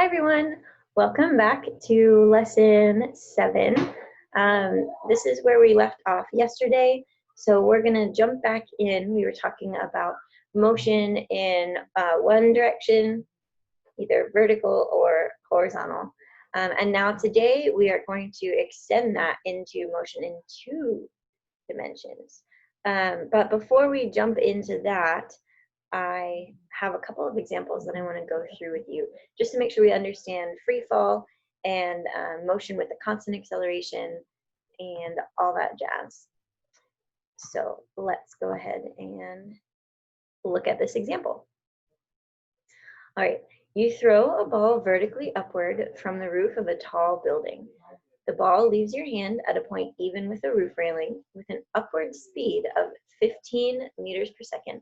Hi everyone, welcome back to lesson 7. This is where we left off yesterday, so we're going to jump back in. We were talking about motion in one direction, either vertical or horizontal. And now today we are going to extend that into motion in 2 dimensions. But before we jump into that, I have a couple of examples that I want to go through with you just to make sure we understand free fall and motion with the constant acceleration and all that jazz. So let's go ahead and look at this example. All right, you throw a ball vertically upward from the roof of a tall building. The ball leaves your hand at a point even with the roof railing with an upward speed of 15 meters per second.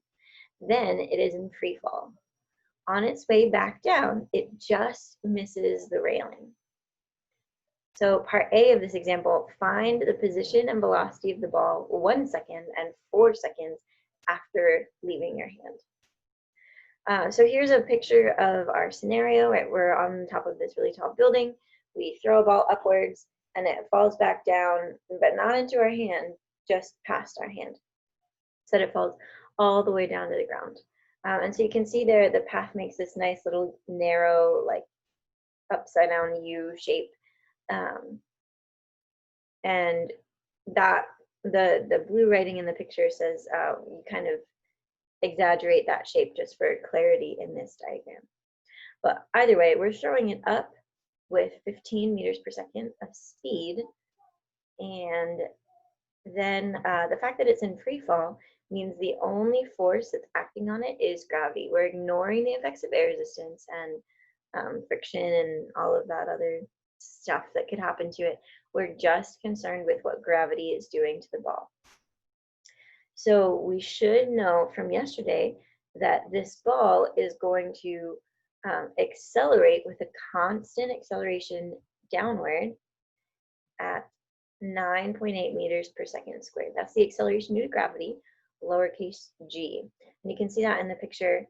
Then it is in free fall. On its way back down, it just misses the railing. So part A of this example, find the position and velocity of the ball 1 second and 4 seconds after leaving your hand. So here's a picture of our scenario, right? We're on top of this really tall building. We throw a ball upwards and it falls back down, but not into our hand, just past our hand. So that it falls all the way down to the ground. And so you can see there the path makes this nice little narrow, like upside down U shape. And that the blue writing in the picture says you kind of exaggerate that shape just for clarity in this diagram. But either way, we're throwing it up with 15 meters per second of speed. And then the fact that it's in free fall means the only force that's acting on it is gravity. We're ignoring the effects of air resistance and friction and all of that other stuff that could happen to it. We're just concerned with what gravity is doing to the ball. So we should know from yesterday that this ball is going to accelerate with a constant acceleration downward at 9.8 meters per second squared. That's the acceleration due to gravity, lowercase g. And you can see that in the picture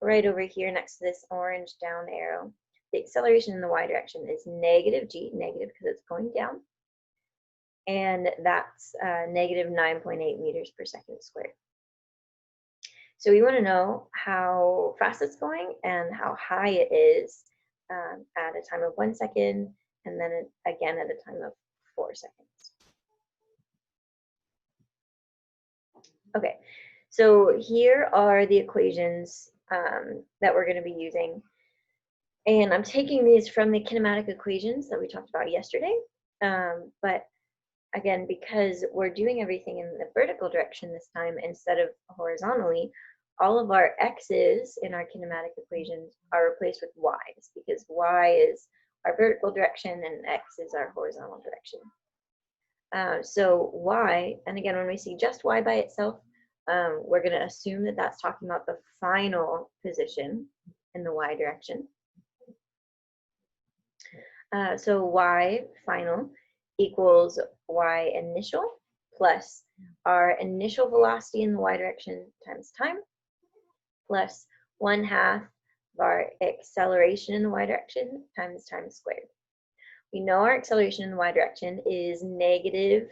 right over here next to this orange down arrow. The acceleration in the y direction is negative g, negative because it's going down, and that's negative 9.8 meters per second squared. So we want to know how fast it's going and how high it is at a time of 1 second, and then again at a time of 4 seconds. Okay, so here are the equations that we're going to be using. And I'm taking these from the kinematic equations that we talked about yesterday. But again, because we're doing everything in the vertical direction this time instead of horizontally, all of our x's in our kinematic equations are replaced with y's, because y is our vertical direction and x is our horizontal direction. So y, and again, when we see just y by itself, we're going to assume that that's talking about the final position in the y direction. So y final equals y initial plus our initial velocity in the y direction times time plus 1/2 of our acceleration in the y direction times time squared. We know our acceleration in the y direction is negative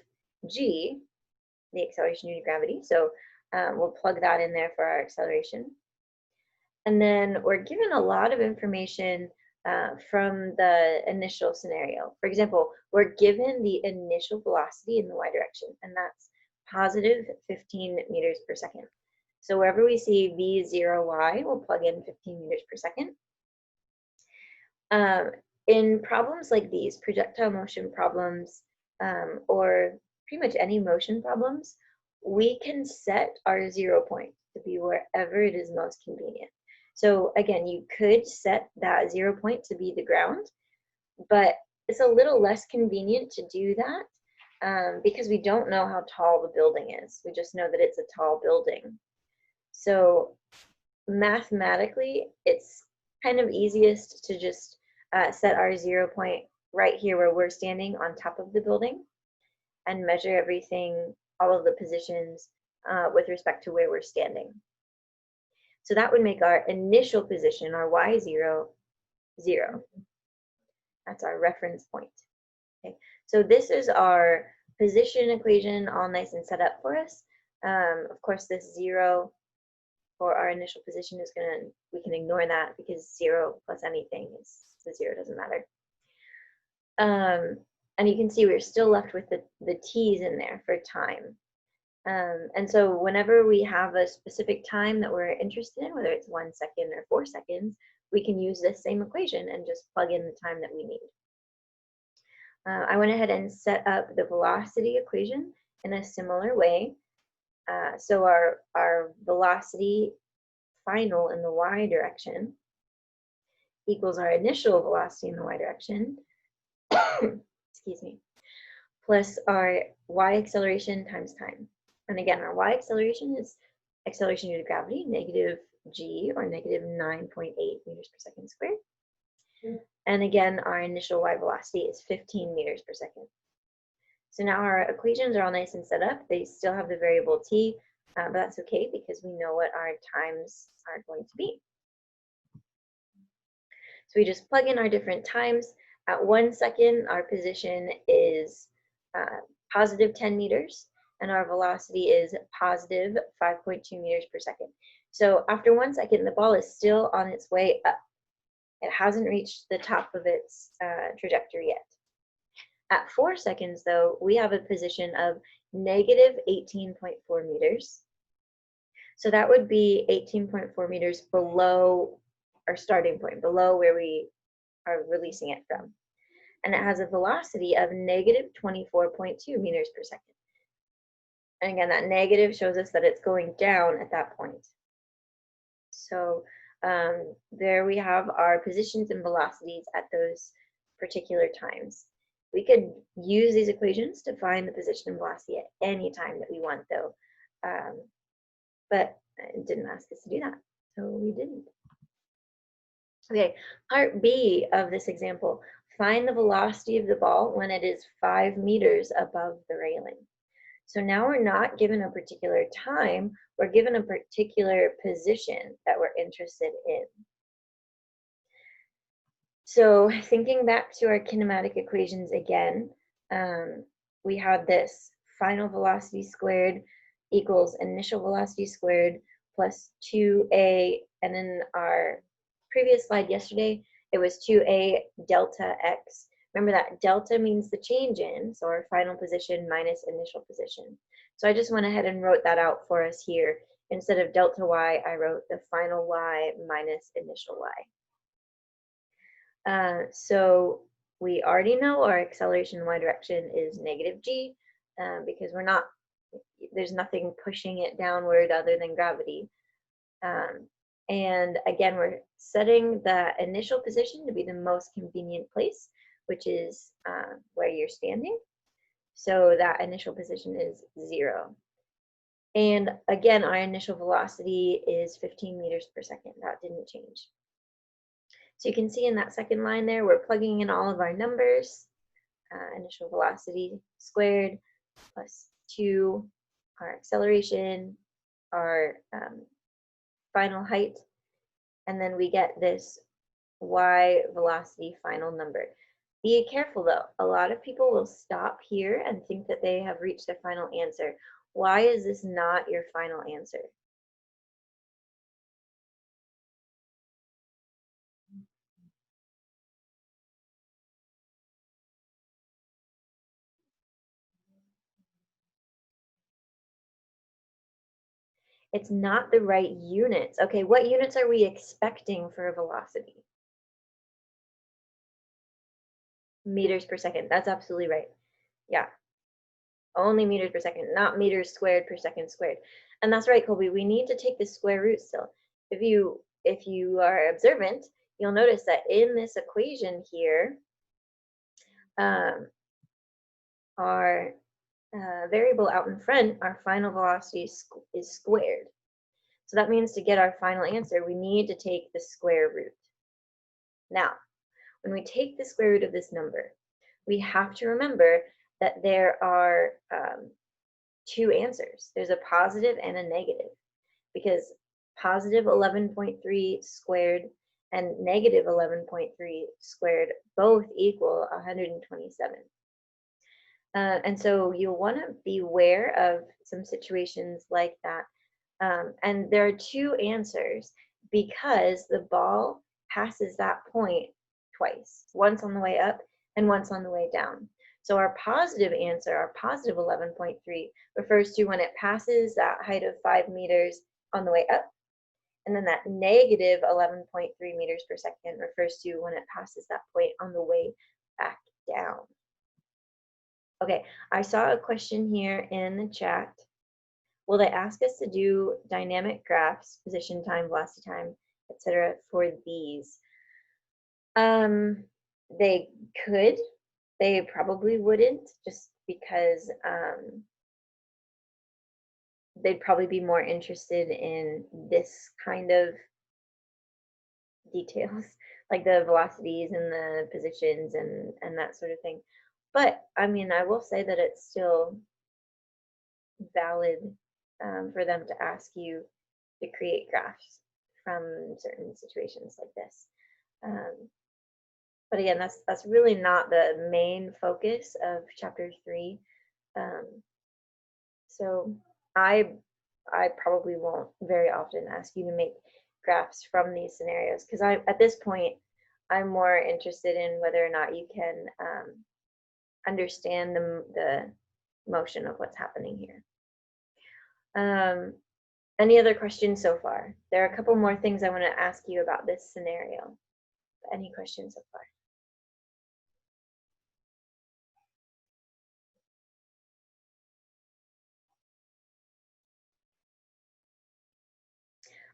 g, the acceleration due to gravity, so we'll plug that in there for our acceleration. And then we're given a lot of information from the initial scenario. For example, we're given the initial velocity in the y direction, and that's positive 15 meters per second. So wherever we see v0y, we'll plug in 15 meters per second. In problems like these, projectile motion problems, or pretty much any motion problems, we can set our 0 point to be wherever it is most convenient. So again, you could set that 0 point to be the ground, but it's a little less convenient to do that because we don't know how tall the building is. We just know that it's a tall building. So mathematically, it's kind of easiest to just set our 0 point right here where we're standing on top of the building and measure everything, all of the positions with respect to where we're standing. So that would make our initial position, our y0, 0. That's our reference point. Okay, so this is our position equation all nice and set up for us. Of course, this 0 for our initial position is we can ignore that because 0 plus anything is the 0, doesn't matter. And you can see we're still left with the t's in there for time. And so whenever we have a specific time that we're interested in, whether it's 1 second or 4 seconds, we can use this same equation and just plug in the time that we need. I went ahead and set up the velocity equation in a similar way. So our velocity final in the y direction equals our initial velocity in the y direction, excuse me, plus our y acceleration times time. And again, our y acceleration is acceleration due to gravity, negative g, or negative 9.8 meters per second squared. And again, our initial y velocity is 15 meters per second. So now our equations are all nice and set up. They still have the variable t, but that's okay because we know what our times are going to be. So we just plug in our different times. At 1 second, our position is positive 10 meters, and our velocity is positive 5.2 meters per second. So after 1 second, the ball is still on its way up. It hasn't reached the top of its trajectory yet. At 4 seconds, though, we have a position of negative 18.4 meters. So that would be 18.4 meters below our starting point, below where we are releasing it from. And it has a velocity of negative 24.2 meters per second. And again, that negative shows us that it's going down at that point. So there we have our positions and velocities at those particular times. We could use these equations to find the position and velocity at any time that we want, though. But it didn't ask us to do that, so we didn't. Okay, part B of this example, find the velocity of the ball when it is 5 meters above the railing. So now we're not given a particular time, we're given a particular position that we're interested in. So thinking back to our kinematic equations again, we had this final velocity squared equals initial velocity squared plus 2a, and in our previous slide yesterday, it was 2a delta x. Remember that delta means the change in, so our final position minus initial position. So I just went ahead and wrote that out for us here. Instead of delta y, I wrote the final y minus initial y. So we already know our acceleration in y direction is negative g because there's nothing pushing it downward other than gravity. And again, we're setting the initial position to be the most convenient place, which is where you're standing. So that initial position is 0. And again, our initial velocity is 15 meters per second. That didn't change. So you can see in that second line there, we're plugging in all of our numbers. Initial velocity squared plus 2, our acceleration, our final height, and then we get this y velocity final number. Be careful though, a lot of people will stop here and think that they have reached their final answer. Why is this not your final answer? It's not the right units. Okay, what units are we expecting for a velocity? Meters per second. That's absolutely right. Yeah. Only meters per second, not meters squared per second squared. And that's right, Colby. We need to take the square root still. If you are observant, you'll notice that in this equation here, our variable out in front, our final velocity is squared. So that means to get our final answer, we need to take the square root. Now, when we take the square root of this number, we have to remember that there are 2 answers. There's a positive and a negative, because positive 11.3 squared and negative 11.3 squared both equal 127. And so you'll want to beware of some situations like that. And there are two answers because the ball passes that point twice, once on the way up and once on the way down. So our positive answer, our positive 11.3, refers to when it passes that height of 5 meters on the way up. And then that negative 11.3 meters per second refers to when it passes that point on the way back down. Okay, I saw a question here in the chat. Will they ask us to do dynamic graphs, position time, velocity time, etc. for these? They could. They probably wouldn't, just because they'd probably be more interested in this kind of details, like the velocities and the positions and that sort of thing. But I mean, I will say that it's still valid for them to ask you to create graphs from certain situations like this. But again, that's really not the main focus of chapter 3. So I probably won't very often ask you to make graphs from these scenarios because at this point I'm more interested in whether or not you can understand the motion of what's happening here. Any other questions so far? There are a couple more things I want to ask you about this scenario. Any questions so far?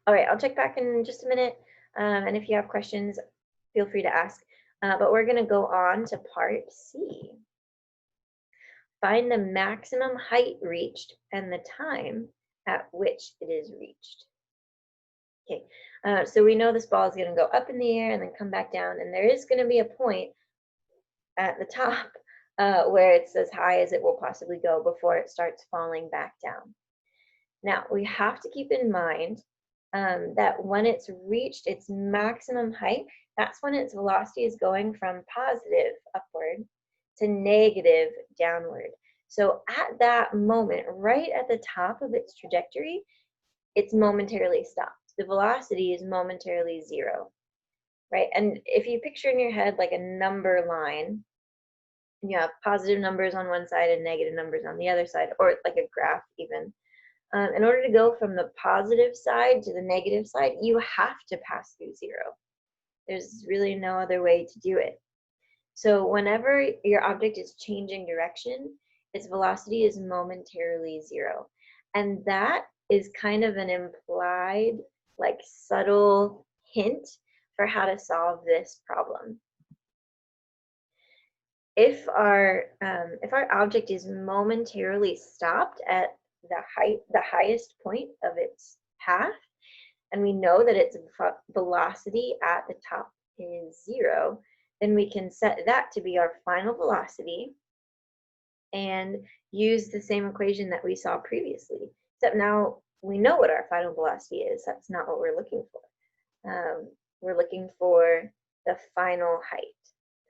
All right, I'll check back in just a minute. And if you have questions, feel free to ask. But we're going to go on to part C. Find the maximum height reached and the time at which it is reached. Okay, so we know this ball is going to go up in the air and then come back down, and there is going to be a point at the top where it's as high as it will possibly go before it starts falling back down. Now, we have to keep in mind that when it's reached its maximum height, that's when its velocity is going from positive upward to negative downward. So at that moment, right at the top of its trajectory, it's momentarily stopped. The velocity is momentarily zero, right? And if you picture in your head like a number line, and you have positive numbers on one side and negative numbers on the other side, or like a graph even, in order to go from the positive side to the negative side, you have to pass through zero. There's really no other way to do it. So whenever your object is changing direction, its velocity is momentarily zero. And that is kind of an implied, like subtle hint for how to solve this problem. If our object is momentarily stopped at the highest point of its path, and we know that its velocity at the top is zero, then we can set that to be our final velocity and use the same equation that we saw previously, except now we know what our final velocity is. That's not what we're looking for. We're looking for the final height,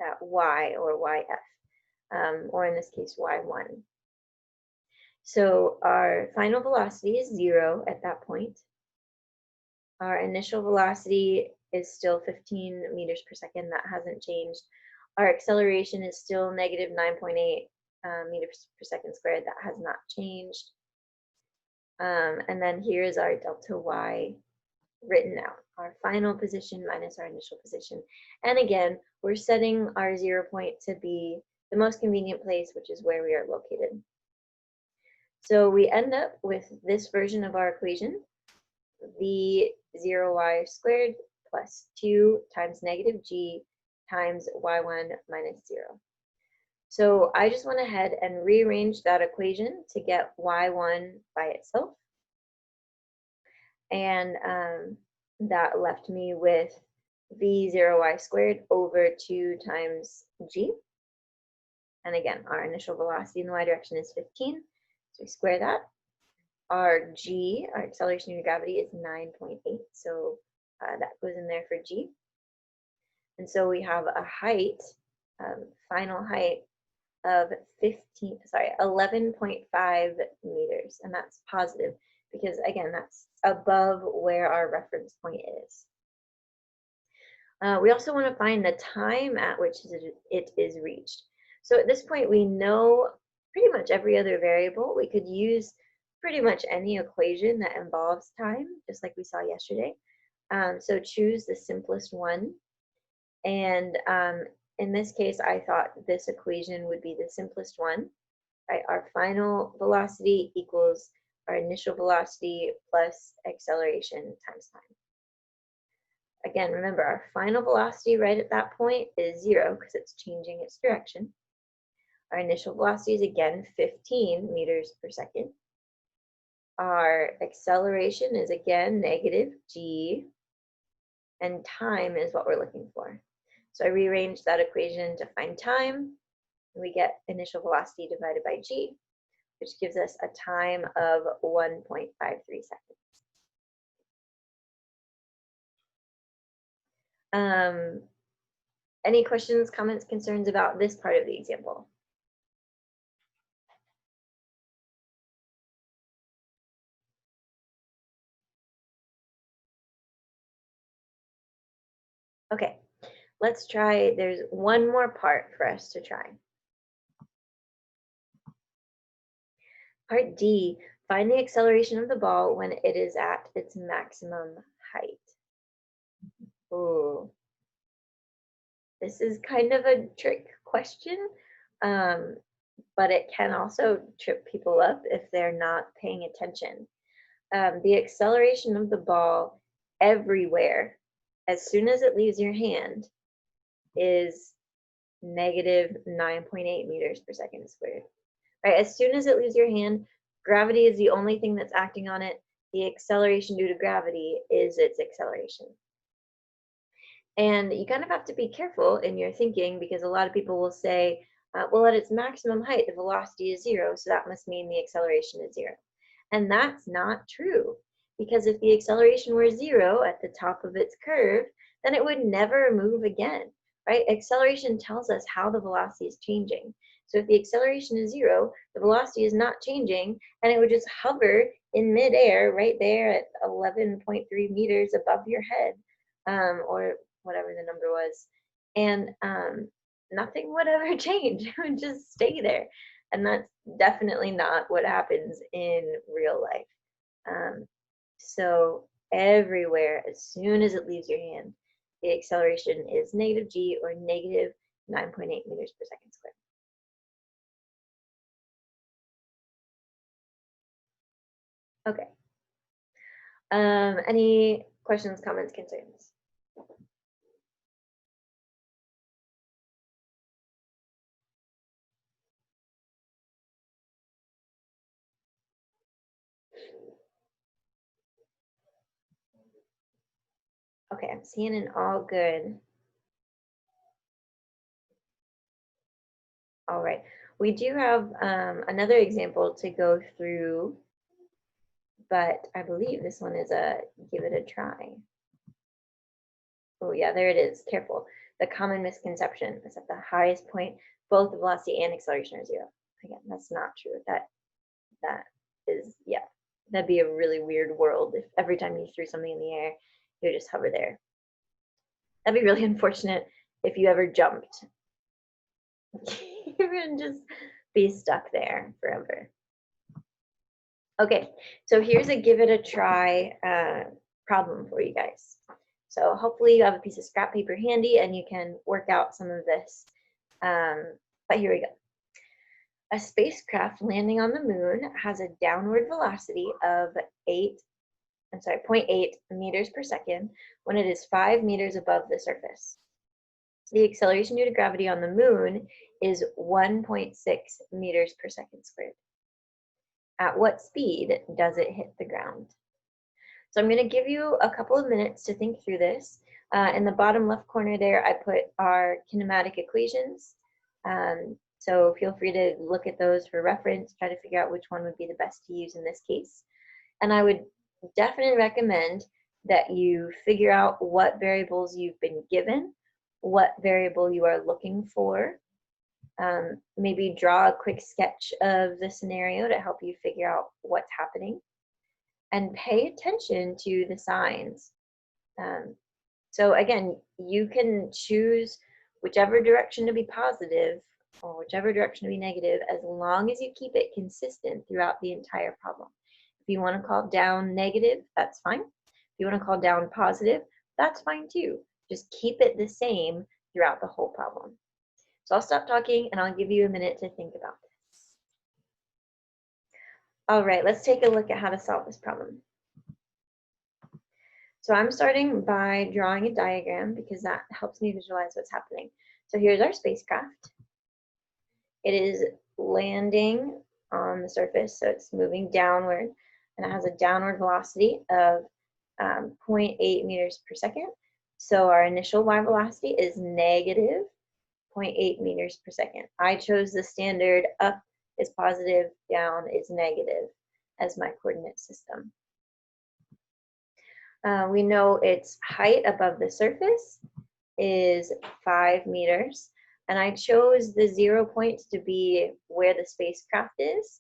that y or yf, or in this case y1. So our final velocity is zero at that point. Our initial velocity is still 15 meters per second. That hasn't changed. Our acceleration is still negative 9.8 meters per second squared. That has not changed. And then here is our delta y written out, our final position minus our initial position. And again, we're setting our 0 point to be the most convenient place, which is where we are located. So we end up with this version of our equation, v0y squared plus 2 times negative g times y1 minus 0. So I just went ahead and rearranged that equation to get y1 by itself. And that left me with v0y squared over 2 times g. And again, our initial velocity in the y direction is 15. So we square that. Our g, our acceleration due to gravity, is 9.8. So that goes in there for g. And so we have a height, final height of 11.5 meters, and that's positive because again, that's above where our reference point is. We also want to find the time at which it is reached. So at this point, we know pretty much every other variable. We could use pretty much any equation that involves time, just like we saw yesterday. So choose the simplest one. And in this case, I thought this equation would be the simplest one. Right? Our final velocity equals our initial velocity plus acceleration times time. Again, remember our final velocity right at that point is 0 because it's changing its direction. Our initial velocity is again 15 meters per second. Our acceleration is again negative g, and time is what we're looking for. So I rearranged that equation to find time, and we get initial velocity divided by g, which gives us a time of 1.53 seconds. Any questions, comments, concerns about this part of the example? Okay, let's try, there's one more part for us to try. Part D, find the acceleration of the ball when it is at its maximum height. Ooh, this is kind of a trick question, but it can also trip people up if they're not paying attention. The acceleration of the ball everywhere, as soon as it leaves your hand, is negative 9.8 meters per second squared. Right, as soon as it leaves your hand, gravity is the only thing that's acting on it. The acceleration due to gravity is its acceleration. And you kind of have to be careful in your thinking because a lot of people will say, well, at its maximum height, the velocity is 0, so that must mean the acceleration is 0. And that's not true, because if the acceleration were 0 at the top of its curve, then it would never move again, right? Acceleration tells us how the velocity is changing. So if the acceleration is 0, the velocity is not changing, and it would just hover in midair right there at 11.3 meters above your head, or whatever the number was. And nothing would ever change. It would just stay there. And that's definitely not what happens in real life. So everywhere, as soon as it leaves your hand, the acceleration is negative g, or negative 9.8 meters per second squared. Okay. Any questions, comments, concerns? Okay, I'm seeing an all good. All right, we do have another example to go through, but I believe this one is a give it a try. Oh yeah, there it is, careful. The common misconception is at the highest point, both the velocity and acceleration are 0. Again, that's not true. That is, yeah, that'd be a really weird world if every time you threw something in the air, you would just hover there. That'd be really unfortunate if you ever jumped. You would just be stuck there forever. Okay, so here's a give it a try problem for you guys. So hopefully you have a piece of scrap paper handy and you can work out some of this. But here we go. A spacecraft landing on the moon has a downward velocity of 0.8 meters per second when it is 5 meters above the surface. The acceleration due to gravity on the moon is 1.6 meters per second squared. At what speed does it hit the ground? So I'm going to give you a couple of minutes to think through this. In the bottom left corner there, I put our kinematic equations. So feel free to look at those for reference, try to figure out which one would be the best to use in this case. And I would definitely recommend that you figure out what variables you've been given, what variable you are looking for. Maybe draw a quick sketch of the scenario to help you figure out what's happening. And pay attention to the signs. So again, you can choose whichever direction to be positive or whichever direction to be negative, as long as you keep it consistent throughout the entire problem. If you want to call down negative, that's fine. If you want to call down positive, that's fine too. Just keep it the same throughout the whole problem. So I'll stop talking and I'll give you a minute to think about this. All right, let's take a look at how to solve this problem. So I'm starting by drawing a diagram because that helps me visualize what's happening. So here's our spacecraft. It is landing on the surface, so it's moving downward, and it has a downward velocity of 0.8 meters per second. So our initial y velocity is negative 0.8 meters per second. I chose the standard up is positive, down is negative as my coordinate system. We know its height above the surface is 5 meters, and I chose the 0 point to be where the spacecraft is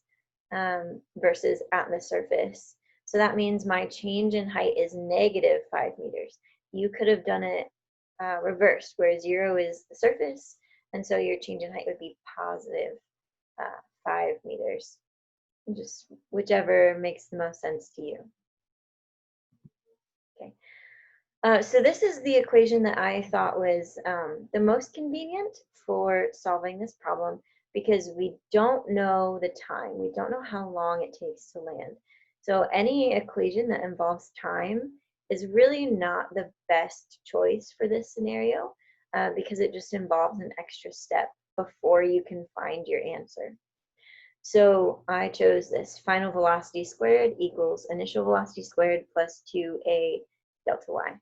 versus at the surface. So that means my change in height is negative 5 meters. You could have done it reversed, where 0 is the surface, and so your change in height would be positive 5 meters. Just whichever makes the most sense to you. Okay. So this is the equation that I thought was the most convenient for solving this problem, because we don't know the time. We don't know how long it takes to land. So any equation that involves time is really not the best choice for this scenario because it just involves an extra step before you can find your answer. So I chose this: final velocity squared equals initial velocity squared plus 2a delta y.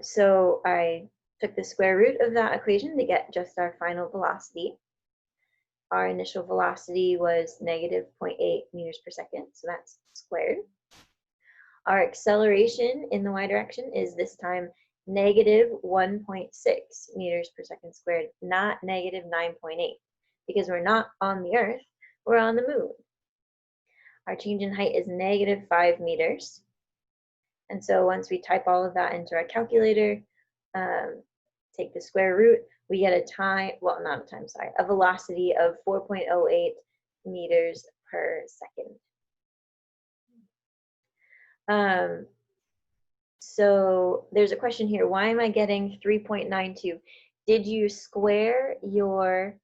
So I took the square root of that equation to get just our final velocity. Our initial velocity was negative 0.8 meters per second, so that's squared. Our acceleration in the y direction is this time negative 1.6 meters per second squared, not negative 9.8, because we're not on the Earth, we're on the moon. Our change in height is negative 5 meters. And so once we type all of that into our calculator, take the square root, we get a time, well, not a time, sorry, a velocity of 4.08 meters per second. So there's a question here: why am I getting 3.92? Did you square your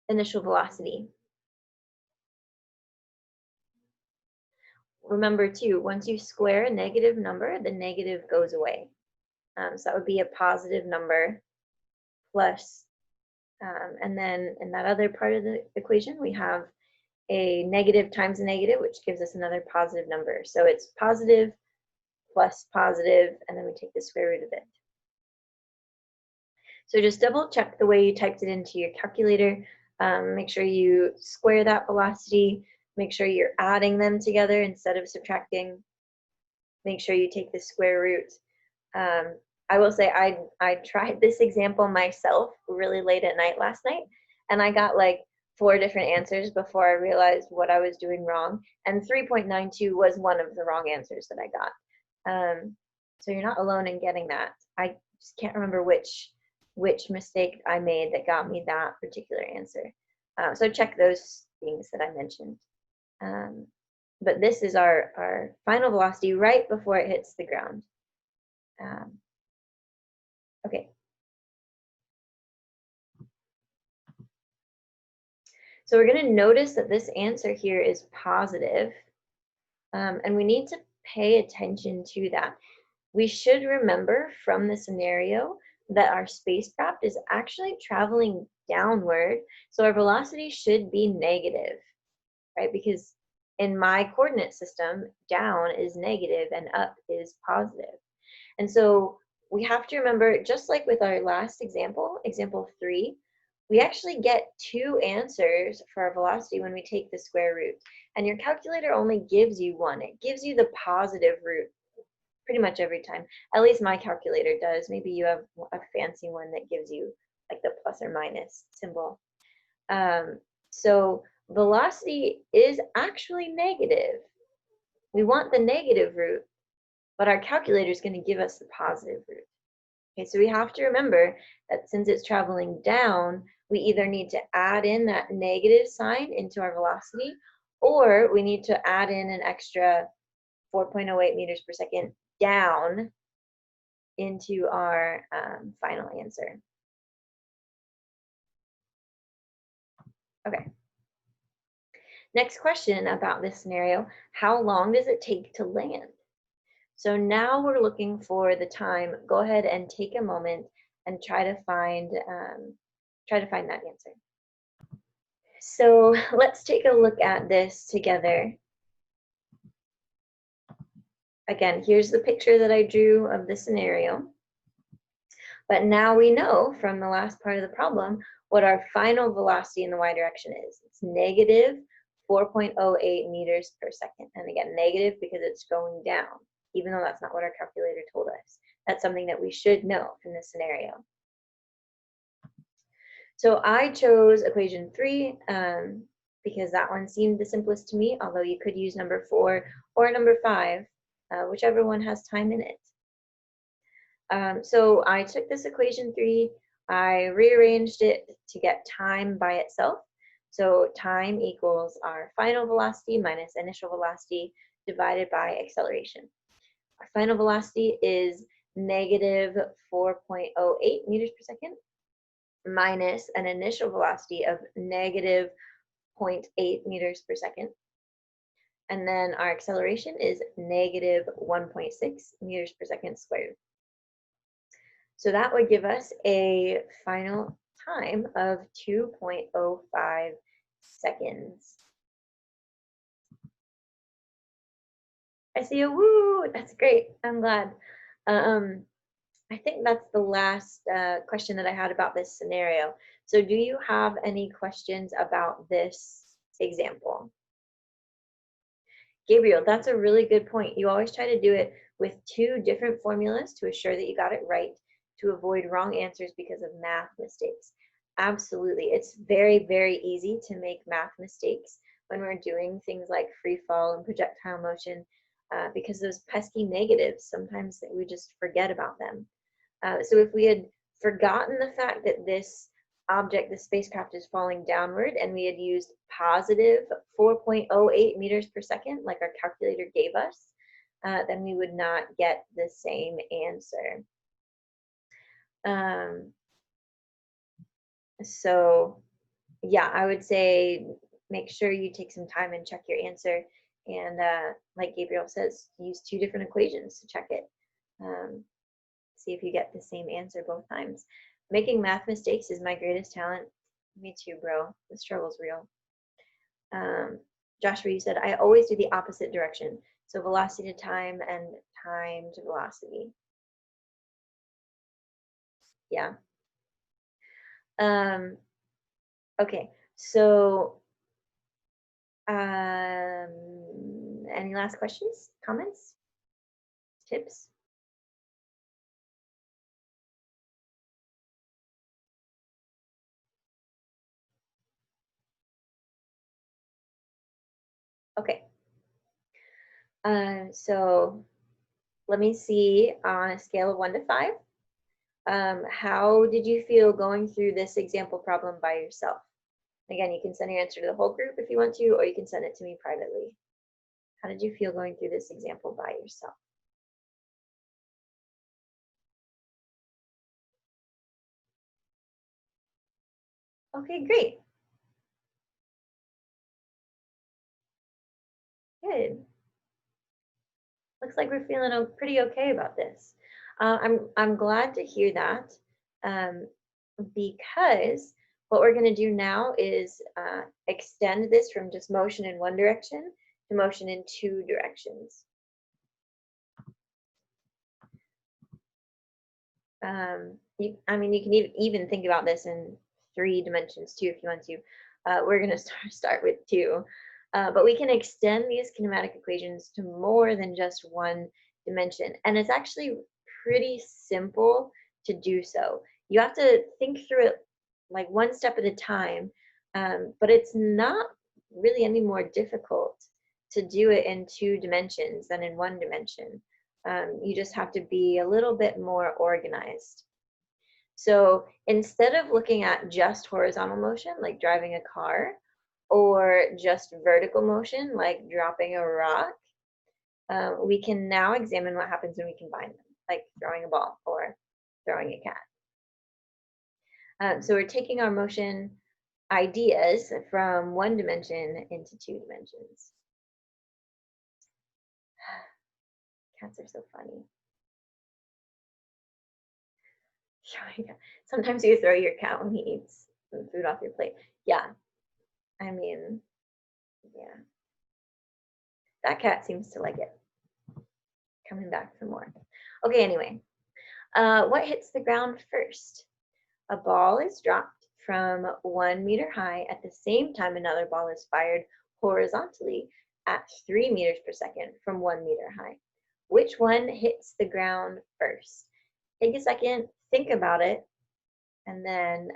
initial velocity? Remember too, once you square a negative number, the negative goes away. So that would be a positive number plus, and then in that other part of the equation, we have a negative times a negative, which gives us another positive number. So it's positive plus positive, and then we take the square root of it. So just double check the way you typed it into your calculator. Make sure you square that velocity. Make sure you're adding them together instead of subtracting. Make sure you take the square root. I will say I tried this example myself really late at night last night, and I got like 4 different answers before I realized what I was doing wrong, and 3.92 was one of the wrong answers that I got. So you're not alone in getting that. I just can't remember which mistake I made that got me that particular answer. So check those things that I mentioned. But this is our final velocity right before it hits the ground. Okay. So we're going to notice that this answer here is positive, and we need to pay attention to that. We should remember from the scenario that our spacecraft is actually traveling downward, so our velocity should be negative, right? Because in my coordinate system, down is negative and up is positive. And so we have to remember, just like with our last example, example 3, we actually get 2 answers for our velocity when we take the square root. And your calculator only gives you one. It gives you the positive root, pretty much every time. At least my calculator does. Maybe you have a fancy one that gives you like the plus or minus symbol. So velocity is actually negative. We want the negative root, but our calculator is going to give us the positive root. Okay, so we have to remember that since it's traveling down, we either need to add in that negative sign into our velocity, or we need to add in an extra 4.08 meters per second down into our final answer. Okay. Next question about this scenario, how long does it take to land? So now we're looking for the time. Go ahead and take a moment and try to find that answer. So let's take a look at this together. Again, here's the picture that I drew of the scenario. But now we know from the last part of the problem what our final velocity in the y direction is. It's negative 4.08 meters per second. And again, negative because it's going down, even though that's not what our calculator told us. That's something that we should know from this scenario. So I chose equation 3 because that one seemed the simplest to me, although you could use number 4 or number 5, whichever one has time in it. So I took this equation 3, I rearranged it to get time by itself. So time equals our final velocity minus initial velocity divided by acceleration. Our final velocity is negative 4.08 meters per second minus an initial velocity of negative 0.8 meters per second. And then our acceleration is negative 1.6 meters per second squared. So that would give us a final time of 2.05 seconds. I see a woo, that's great, I'm glad. I think that's the last question that I had about this scenario. So do you have any questions about this example? Gabriel, that's a really good point. You always try to do it with 2 different formulas to assure that you got it right, to avoid wrong answers because of math mistakes. Absolutely. It's very, very easy to make math mistakes when we're doing things like free fall and projectile motion because those pesky negatives, sometimes we just forget about them. So if we had forgotten the fact that this object, the spacecraft, is falling downward, and we had used positive 4.08 meters per second, like our calculator gave us, then we would not get the same answer. So yeah, I would say make sure you take some time and check your answer. And like Gabriel says, use 2 different equations to check it. See if you get the same answer both times. Making math mistakes is my greatest talent. Me too, bro. The struggle's real. Joshua, you said, I always do the opposite direction. So velocity to time and time to velocity. Yeah. Okay, so any last questions, comments, tips? Okay. So let me see on a scale of 1 to 5. How did you feel going through this example problem by yourself? Again, you can send your answer to the whole group if you want to, or you can send it to me privately. How did you feel going through this example by yourself? Okay, great. Good. Looks like we're feeling pretty okay about this. I'm glad to hear that because what we're going to do now is extend this from just motion in one direction to motion in 2 directions. You can even think about this in 3 dimensions too if you want to. We're going to start with 2. But we can extend these kinematic equations to more than just one dimension. And it's actually pretty simple to do so. You have to think through it like one step at a time, but it's not really any more difficult to do it in 2 dimensions than in 1 dimension. You just have to be a little bit more organized. So instead of looking at just horizontal motion, like driving a car, or just vertical motion, like dropping a rock, we can now examine what happens when we combine them, like throwing a ball or throwing a cat. So we're taking our motion ideas from 1 dimension into 2 dimensions. Cats are so funny. Sometimes you throw your cat when he eats food off your plate. Yeah, I mean, yeah. That cat seems to like it. Coming back for more. Okay, anyway. What hits the ground first? A ball is dropped from 1 meter high at the same time another ball is fired horizontally at 3 meters per second from 1 meter high. Which one hits the ground first? Take a second, think about it, and then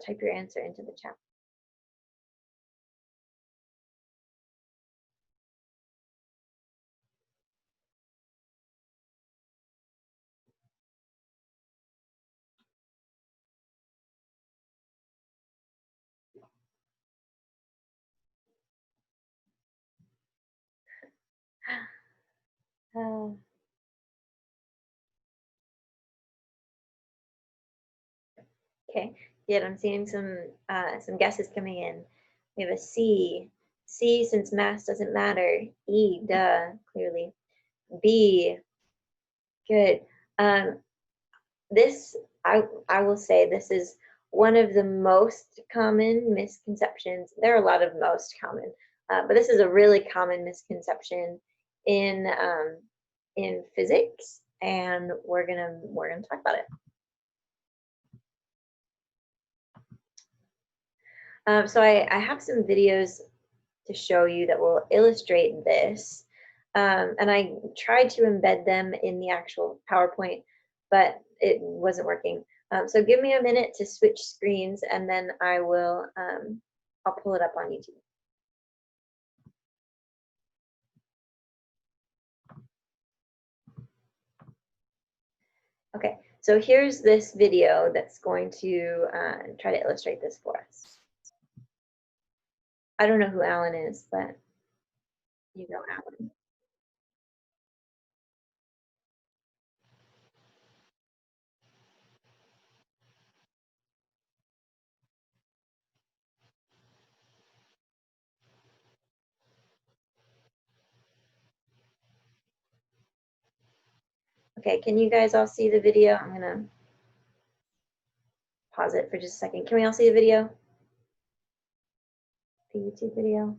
type your answer into the chat. Uh, okay, good. I'm seeing some guesses coming in. We have a C. C, since mass doesn't matter. E, duh, clearly. B, good. This, I will say, this is one of the most common misconceptions. There are a lot of most common, but this is a really common misconception in physics, and we're gonna talk about it. So I have some videos to show you that will illustrate this. And I tried to embed them in the actual PowerPoint, but it wasn't working. So give me a minute to switch screens, and then I'll pull it up on YouTube. Okay, so here's this video that's going to try to illustrate this for us. I don't know who Alan is, but you know Alan. Okay, can you guys all see the video? I'm gonna pause it for just a second. Can we all see the video? The YouTube video?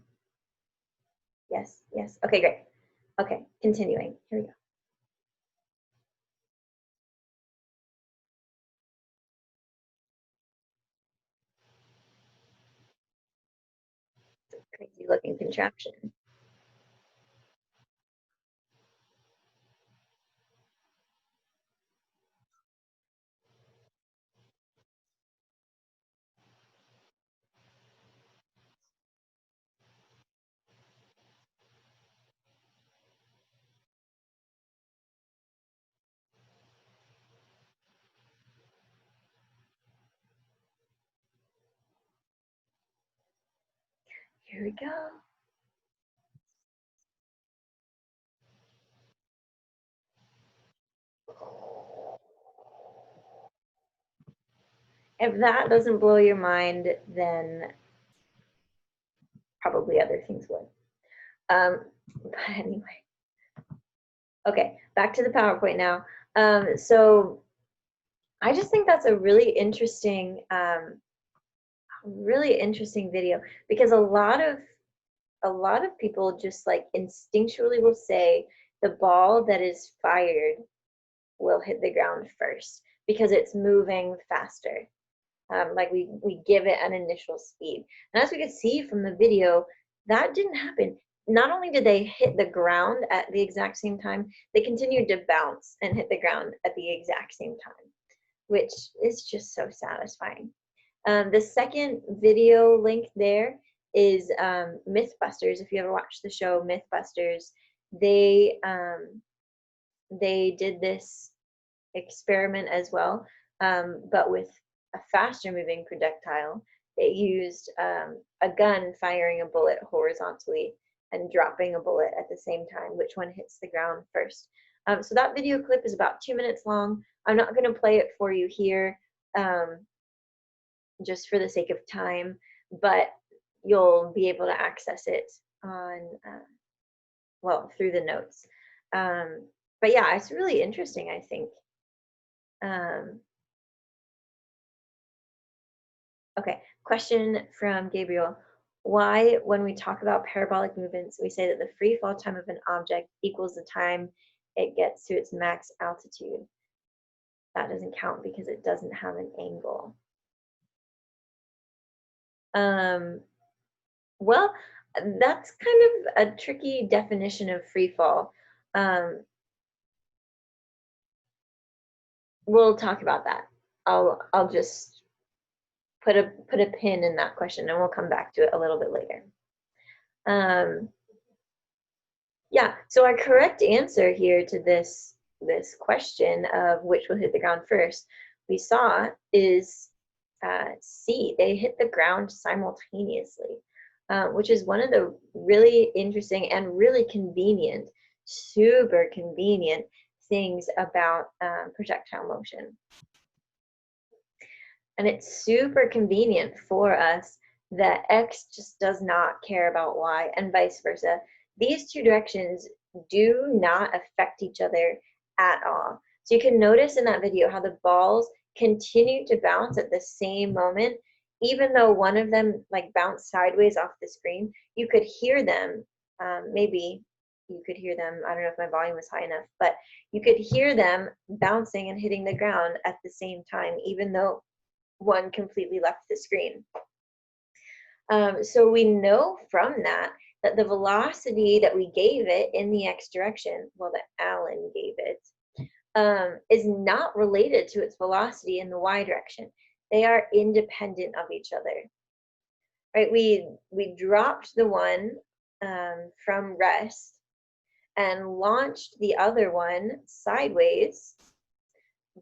Yes, yes. Okay, great. Okay, continuing. Here we go. Crazy looking contraption. Here we go. If that doesn't blow your mind, then probably other things would. But anyway. Okay, back to the PowerPoint now. So I just think that's a really interesting video, because a lot of people just like instinctually will say the ball that is fired will hit the ground first because it's moving faster. Like we give it an initial speed. And as we could see from the video, that didn't happen. not only did they hit the ground at the exact same time, they continued to bounce and hit the ground at the exact same time, which is just so satisfying. The second video link there is Mythbusters. If you ever watched the show Mythbusters, they did this experiment as well, but with a faster moving projectile. It used a gun firing a bullet horizontally and dropping a bullet at the same time, which one hits the ground first. So that video clip is about 2 minutes long. I'm not going to play it for you here just for the sake of time, but you'll be able to access it on, well, through the notes. But yeah, it's really interesting, I think. Okay, question from Gabriel. Why, when we talk about parabolic movements, we say that the free fall time of an object equals the time it gets to its max altitude? That doesn't count because it doesn't have an angle. Well, that's kind of a tricky definition of free fall. We'll talk about that. I'll just put a pin in that question and we'll come back to it a little bit later. Yeah, so our correct answer here to this question of which will hit the ground first, we saw is C. They hit the ground simultaneously, which is one of the really interesting and really convenient, super convenient things about projectile motion. And it's super convenient for us that X just does not care about Y and vice versa. These two directions do not affect each other at all. So you can notice in that video how the balls continue to bounce at the same moment, even though one of them like bounced sideways off the screen. You could hear them, maybe you could hear them, I don't know if my volume was high enough, but you could hear them bouncing and hitting the ground at the same time, even though one completely left the screen. So we know from that the velocity that we gave it in the x direction, well, that Alan gave it, is not related to its velocity in the y direction. They are independent of each other. Right? We dropped the one from rest and launched the other one sideways,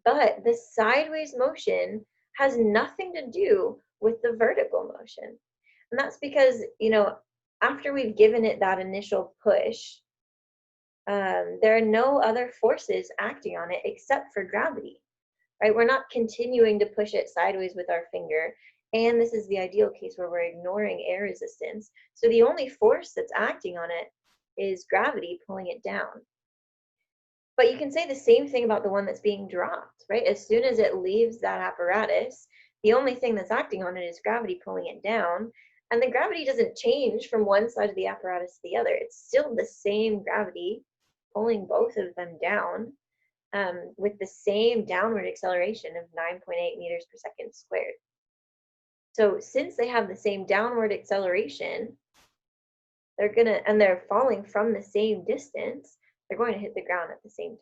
but the sideways motion has nothing to do with the vertical motion. And that's because, you know, after we've given it that initial push, there are no other forces acting on it except for gravity, right? We're not continuing to push it sideways with our finger. And this is the ideal case where we're ignoring air resistance. So the only force that's acting on it is gravity pulling it down. But you can say the same thing about the one that's being dropped, right? As soon as it leaves that apparatus, the only thing that's acting on it is gravity pulling it down. And the gravity doesn't change from one side of the apparatus to the other. It's still the same gravity pulling both of them down with the same downward acceleration of 9.8 meters per second squared. So since they have the same downward acceleration, they're falling from the same distance, they're going to hit the ground at the same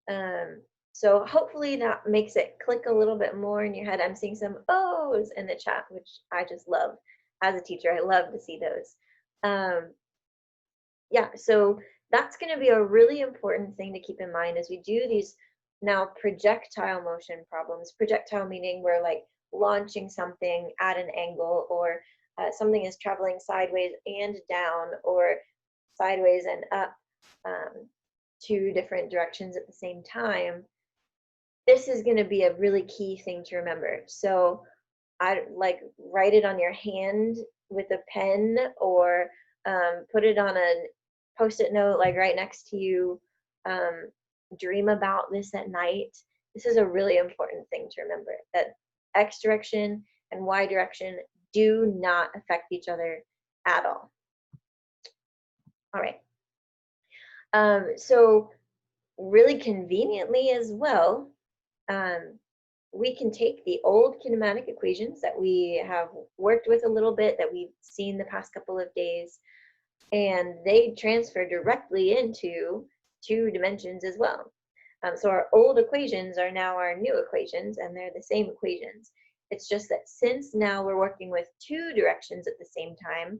time. So hopefully that makes it click a little bit more in your head. I'm seeing some O's in the chat, which I just love. As a teacher, I love to see those. Yeah, so that's going to be a really important thing to keep in mind as we do these now projectile motion problems. Projectile meaning we're like launching something at an angle, or something is traveling sideways and down, or sideways and up, two different directions at the same time. This is going to be a really key thing to remember. So I like write it on your hand with a pen, or put it on a post-it note like right next to you. Dream about this at night. This is a really important thing to remember, that x direction and y direction do not affect each other at all. All right. So really conveniently as well, we can take the old kinematic equations that we have worked with a little bit, that we've seen the past couple of days, and they transfer directly into two dimensions as well. So our old equations are now our new equations, and they're the same equations. It's just that since now we're working with two directions at the same time,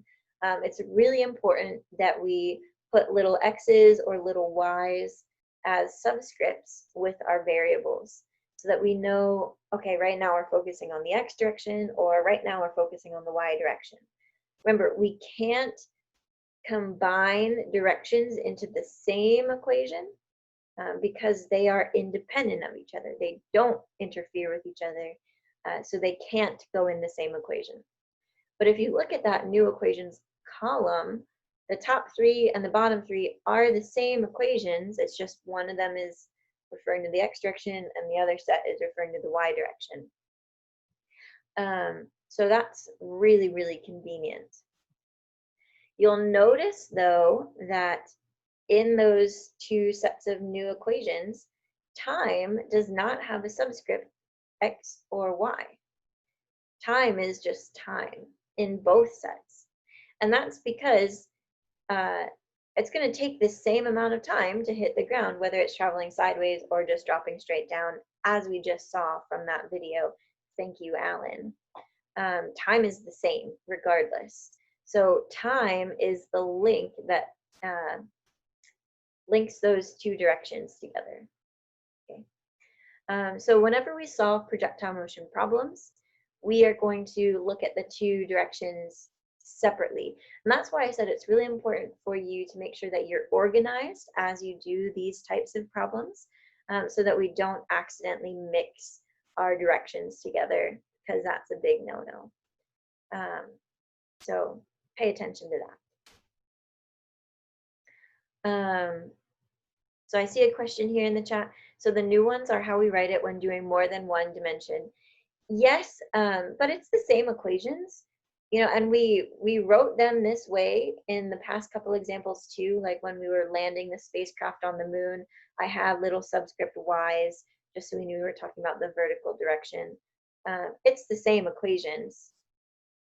it's really important that we put little x's or little y's as subscripts with our variables so that we know, okay, right now we're focusing on the x direction, or right now we're focusing on the y direction. Remember, we can't combine directions into the same equation because they are independent of each other. They don't interfere with each other, so they can't go in the same equation. But if you look at that new equations column, the top three and the bottom three are the same equations. It's just one of them is referring to the x direction and the other set is referring to the y direction. So that's really, really convenient. You'll notice, though, that in those two sets of new equations, time does not have a subscript x or y. Time is just time in both sets. And that's because it's going to take the same amount of time to hit the ground, whether it's traveling sideways or just dropping straight down, as we just saw from that video. Thank you, Alan. Time is the same regardless. So time is the link that links those two directions together. Okay. So whenever we solve projectile motion problems, we are going to look at the two directions separately. And that's why I said it's really important for you to make sure that you're organized as you do these types of problems, so that we don't accidentally mix our directions together, because that's a big no-no. So pay attention to that. So I see a question here in the chat. So the new ones are how we write it when doing more than one dimension. Yes, but it's the same equations, and we wrote them this way in the past couple examples too, like when we were landing the spacecraft on the moon. I had little subscript y's just so we knew we were talking about the vertical direction. It's the same equations.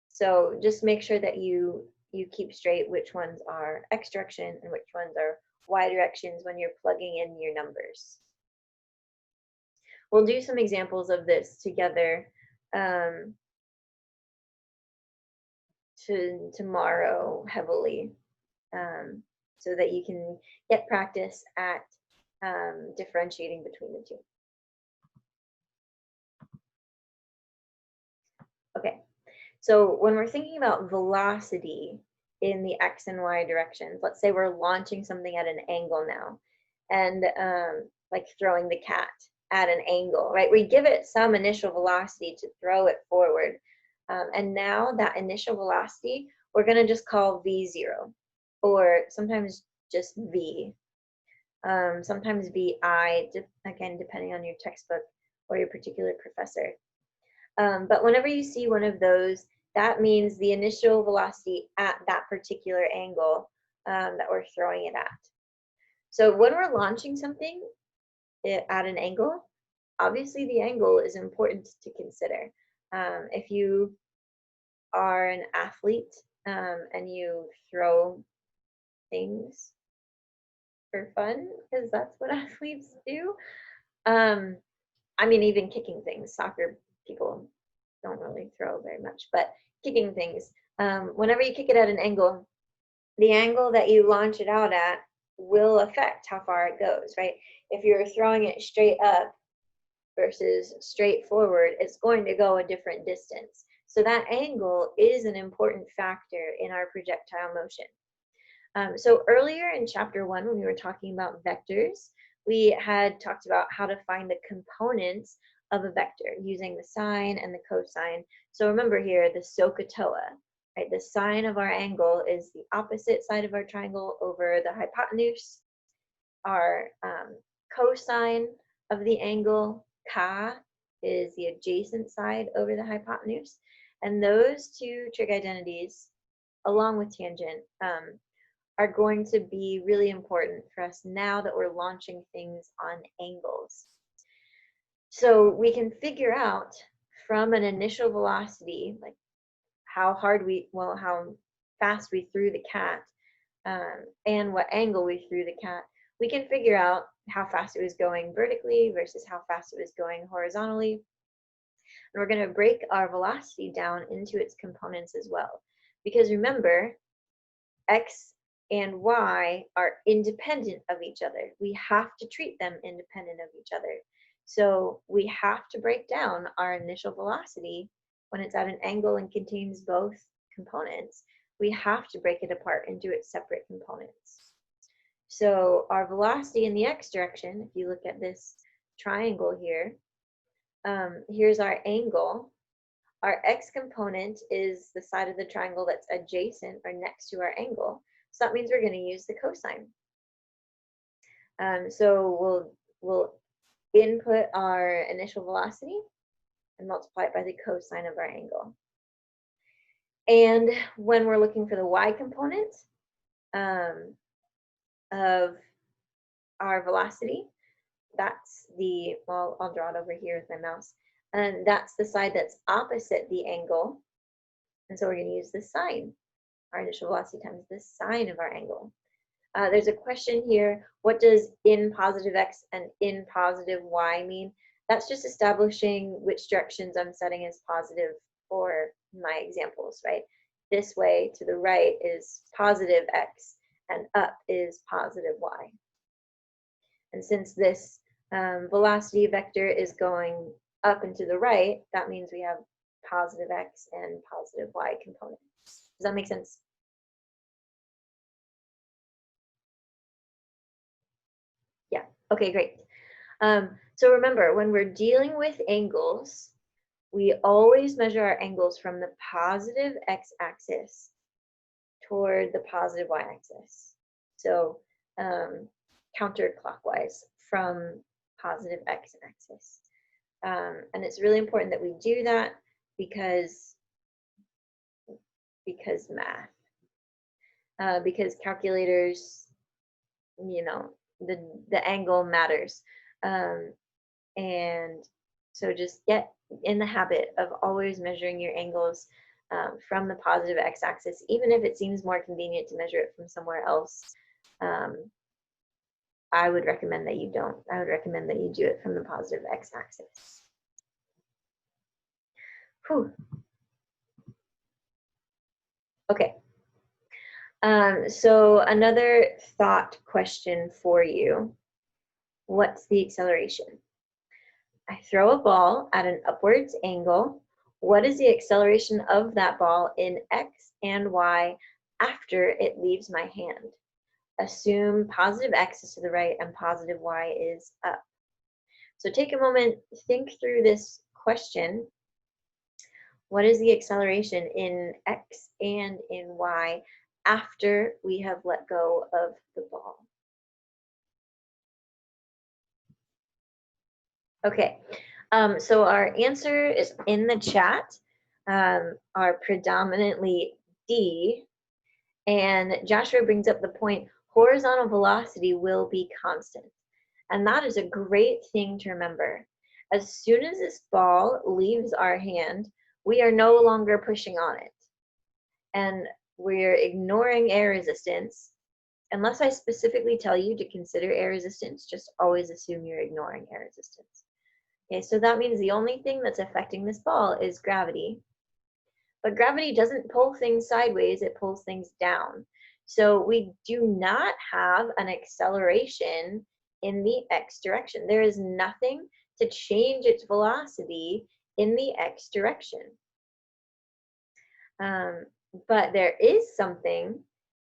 So just make sure that you keep straight which ones are x direction and which ones are y directions when you're plugging in your numbers. We'll do some examples of this together tomorrow heavily, so that you can get practice at differentiating between the two. Okay, so when we're thinking about velocity in the x and y directions, let's say we're launching something at an angle now, and like throwing the cat at an angle, right? We give it some initial velocity to throw it forward. And now that initial velocity, we're going to just call v0, or sometimes just v, sometimes vi, again, depending on your textbook or your particular professor. But whenever you see one of those, that means the initial velocity at that particular angle that we're throwing it at. So when we're launching something at an angle, obviously the angle is important to consider. If you are an athlete and you throw things for fun, because that's what athletes do. I mean, even kicking things, soccer people don't really throw very much, but kicking things, whenever you kick it at an angle, the angle that you launch it out at will affect how far it goes, right? If you're throwing it straight up versus straight forward, it's going to go a different distance. So that angle is an important factor in our projectile motion. So earlier in chapter 1, when we were talking about vectors, we had talked about how to find the components of a vector using the sine and the cosine. So remember here, the SOHCAHTOA, right? The sine of our angle is the opposite side of our triangle over the hypotenuse. Our cosine of the angle, ka, is the adjacent side over the hypotenuse. And those two trig identities, along with tangent, are going to be really important for us now that we're launching things on angles. So we can figure out from an initial velocity, like how fast we threw the cat, and what angle we threw the cat, we can figure out how fast it was going vertically versus how fast it was going horizontally. And we're going to break our velocity down into its components as well. Because remember, x and y are independent of each other. We have to treat them independent of each other. So we have to break down our initial velocity when it's at an angle and contains both components. We have to break it apart into its separate components. So our velocity in the x direction, if you look at this triangle here, here's our angle. Our x component is the side of the triangle that's adjacent or next to our angle. So that means we're going to use the cosine. So we'll input our initial velocity and multiply it by the cosine of our angle. And when we're looking for the y component of our velocity, that's the, well, I'll draw it over here with my mouse, and that's the side that's opposite the angle. And so we're going to use the sine. Our initial velocity times the sine of our angle. There's a question here, what does in positive x and in positive y mean? That's just establishing which directions I'm setting as positive for my examples, right? This way to the right is positive x and up is positive y. And since this velocity vector is going up and to the right, that means we have positive x and positive y components. Does that make sense? Yeah, okay, great. So remember, when we're dealing with angles, we always measure our angles from the positive x-axis toward the positive y-axis. So counterclockwise from positive x-axis. And it's really important that we do that because math. Because calculators, you know, the angle matters. And so just get in the habit of always measuring your angles from the positive x-axis, even if it seems more convenient to measure it from somewhere else. I would recommend that you don't. I would recommend that you do it from the positive x-axis. Whew. Okay. So another thought question for you. What's the acceleration? I throw a ball at an upwards angle. What is the acceleration of that ball in x and y after it leaves my hand? Assume positive x is to the right and positive y is up. So take a moment, think through this question. What is the acceleration in x and in y after we have let go of the ball? Okay, so our answer is in the chat, are predominantly D, and Joshua brings up the point, horizontal velocity will be constant. And that is a great thing to remember. As soon as this ball leaves our hand, we are no longer pushing on it. And we're ignoring air resistance. Unless I specifically tell you to consider air resistance, just always assume you're ignoring air resistance. Okay, so that means the only thing that's affecting this ball is gravity. But gravity doesn't pull things sideways, it pulls things down. So we do not have an acceleration in the x direction. There is nothing to change its velocity in the x direction. But there is something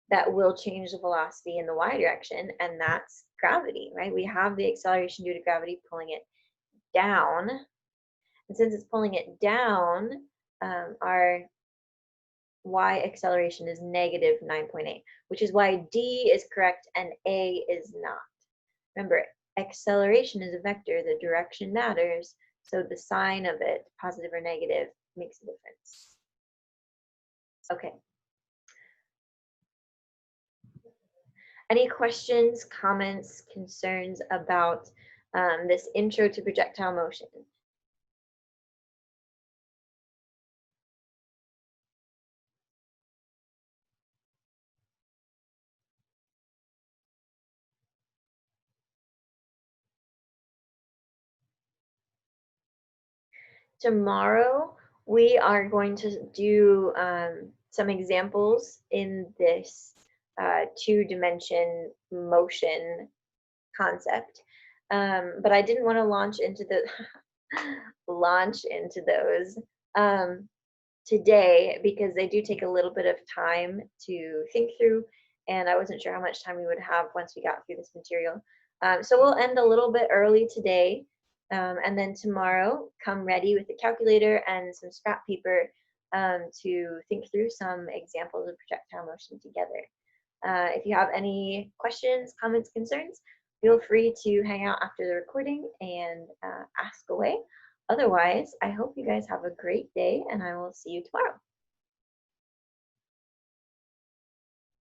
that will change the velocity in the y direction, and that's gravity, right? We have the acceleration due to gravity pulling it down. And since it's pulling it down, our y acceleration is negative 9.8, which is why D is correct and A is not. Remember, acceleration is a vector, the direction matters, so the sign of it, positive or negative, makes a difference. Okay. Any questions, comments, concerns about this intro to projectile motion. Tomorrow, we are going to do some examples in this two-dimension motion concept. But I didn't want to launch into the launch into those today because they do take a little bit of time to think through, and I wasn't sure how much time we would have once we got through this material. So we'll end a little bit early today, and then tomorrow come ready with a calculator and some scrap paper to think through some examples of projectile motion together. If you have any questions, comments, concerns, feel free to hang out after the recording and ask away. Otherwise, I hope you guys have a great day, and I will see you tomorrow.